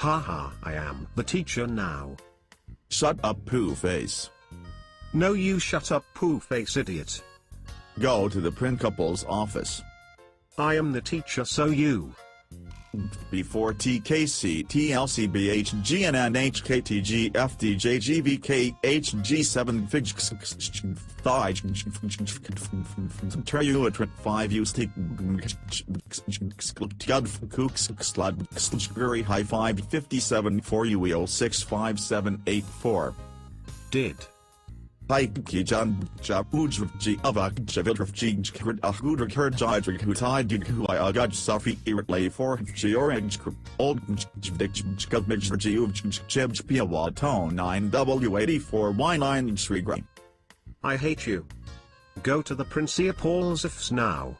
Haha, I am the teacher now. Shut up, poo face. No, you shut up, poo face idiot. Go to the principal's office. I am the teacher, so you. Before TKC TLCBH GNN HKTG FDJ GVK HG7 Treuatrit 5 Ustik Slud High 5 57 4 UEO 65784. Did. Ki Jan Jabuj G Avak Javitraf G Krid Ahudra Kurjidrik Hutai Dinku I Agaj Safi Iratlay 4 Georange Old Jgubmij Jiu Jeb Piawa Tone 9W84 Y9 Srigram. I hate you. Go to the principal's office now.